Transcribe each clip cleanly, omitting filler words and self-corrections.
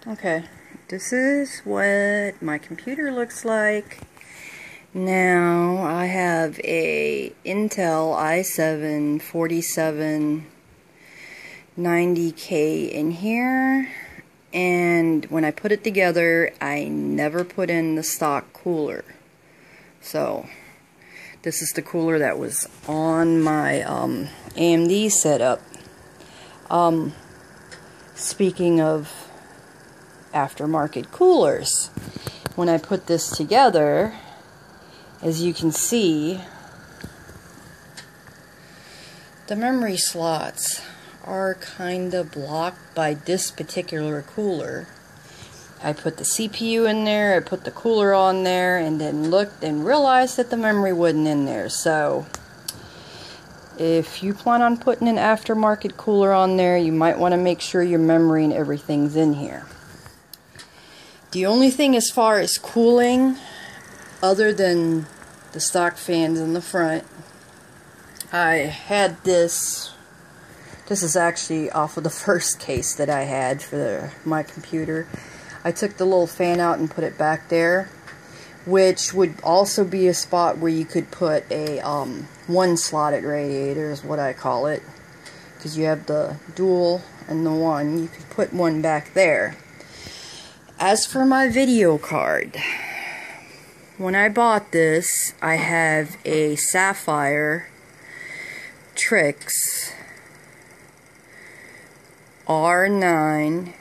Okay, this is what my computer looks like. Now I have a Intel i7 4790K in here, and when I put it together I never put in the stock cooler. So this is the cooler that was on my AMD setup. Speaking of aftermarket coolers, when I put this together, as you can see, the memory slots are kind of blocked by this particular cooler. I put the CPU in there, I put the cooler on there, and then looked and realized that the memory wasn't in there. So if you plan on putting an aftermarket cooler on there, you might want to make sure your memory and everything's in here. The only thing as far as cooling, other than the stock fans in the front, I had this is actually off of the first case that I had for my computer. I took the little fan out and put it back there, which would also be a spot where you could put a one-slotted radiator, is what I call it, because you have the dual and the one. You could put one back there. As for my video card, when I bought this, I have a Sapphire Trix R9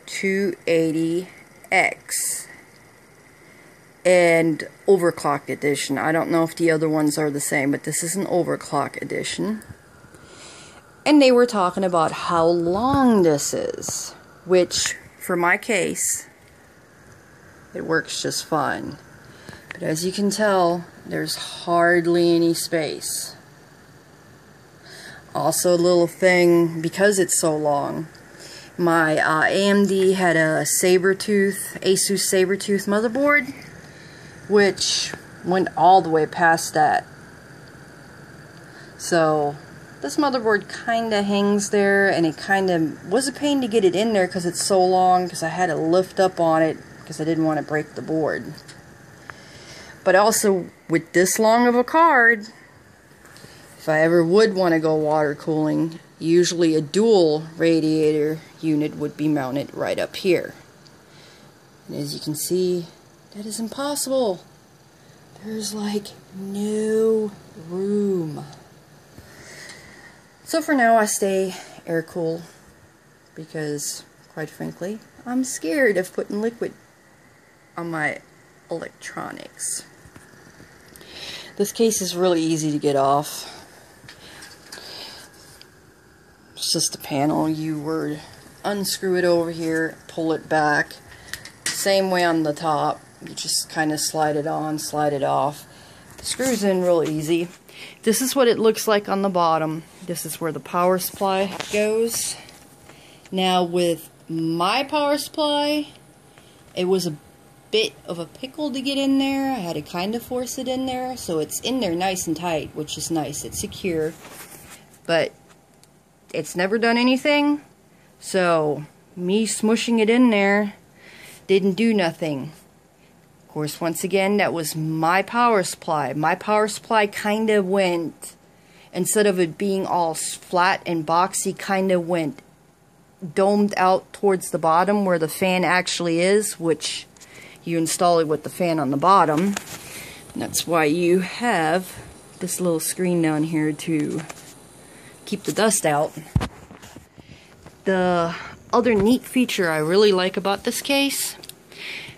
280X and overclock edition. I don't know if the other ones are the same, but this is an overclock edition. And they were talking about how long this is, which for my case, it works just fine. But as you can tell, there's hardly any space. Also, a little thing, because it's so long, my AMD had a Asus Sabertooth motherboard, which went all the way past that. So this motherboard kind of hangs there, and it kind of was a pain to get it in there because it's so long, because I had to lift up on it because I didn't want to break the board. But also, with this long of a card, if I ever would want to go water cooling, usually a dual radiator unit would be mounted right up here. And as you can see, that is impossible. There's like no room. So for now I stay air cool because, quite frankly, I'm scared of putting liquid on my electronics. This case is really easy to get off. It's just a panel. You would unscrew it over here, pull it back. Same way on the top. You just kind of slide it on, slide it off. It screws in real easy. This is what it looks like on the bottom. This is where the power supply goes. Now with my power supply, it was a bit of a pickle to get in there. I had to kind of force it in there, so it's in there nice and tight, which is nice. It's secure, but it's never done anything, so me smushing it in there didn't do nothing. Of course, once again, that was my power supply. My power supply kind of went, instead of it being all flat and boxy, kind of went domed out towards the bottom where the fan actually is, which you install it with the fan on the bottom. And that's why you have this little screen down here to keep the dust out. The other neat feature I really like about this case,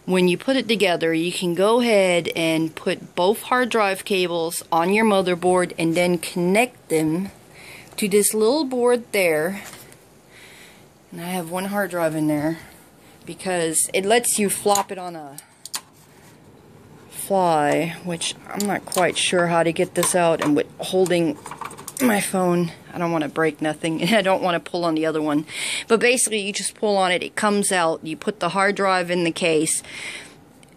when you put it together, you can go ahead and put both hard drive cables on your motherboard and then connect them to this little board there. And I have one hard drive in there because it lets you flop it on a fly, which I'm not quite sure how to get this out, and with holding my phone, I don't want to break nothing, and I don't want to pull on the other one. But basically, you just pull on it, it comes out, you put the hard drive in the case,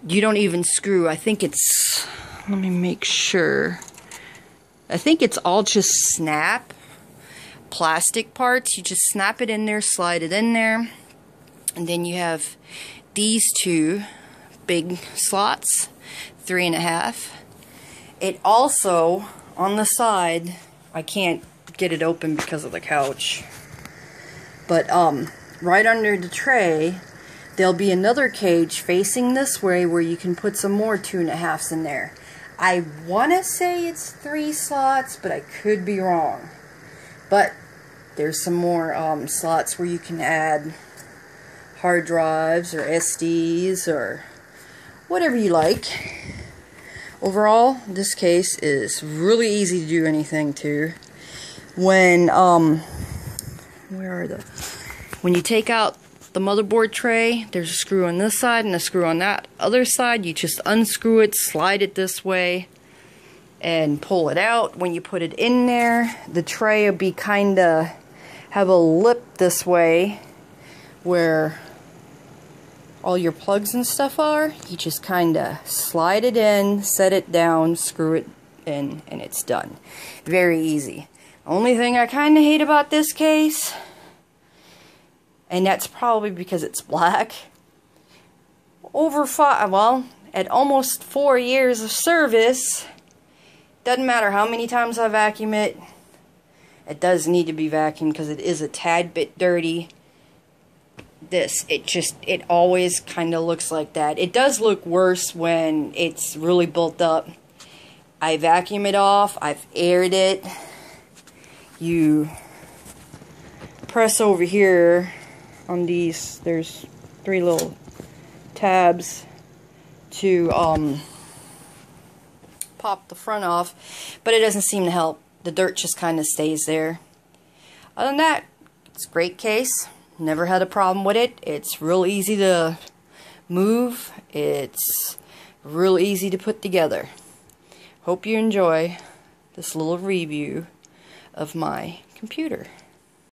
you don't even screw. I think it's, let me make sure, I think it's all just snap plastic parts. You just snap it in there, slide it in there, And then you have these two big slots, 3.5. It also, on the side, I can't get it open because of the couch, but right under the tray there'll be another cage facing this way where you can put some more 2.5s in there. I want to say it's 3 slots, but I could be wrong. But there's some more slots where you can add hard drives or SDs or whatever you like. Overall, this case is really easy to do anything to. When when you take out the motherboard tray, there's a screw on this side and a screw on that other side. You just unscrew it, slide it this way, and pull it out. When you put it in there, the tray will be kinda have a lip this way where all your plugs and stuff are. You just kinda slide it in, set it down, screw it in, and it's done. Very easy. Only thing I kinda hate about this case, and that's probably because it's black, at almost 4 years of service, doesn't matter how many times I vacuum it, it does need to be vacuumed because it is a tad bit dirty. It always kind of looks like that. It does look worse when it's really built up. I vacuum it off, I've aired it. You press over here on these, there's 3 little tabs to pop the front off, but it doesn't seem to help. The dirt just kind of stays there. Other than that, it's a great case. Never had a problem with it. It's real easy to move. It's real easy to put together. Hope you enjoy this little review of my computer.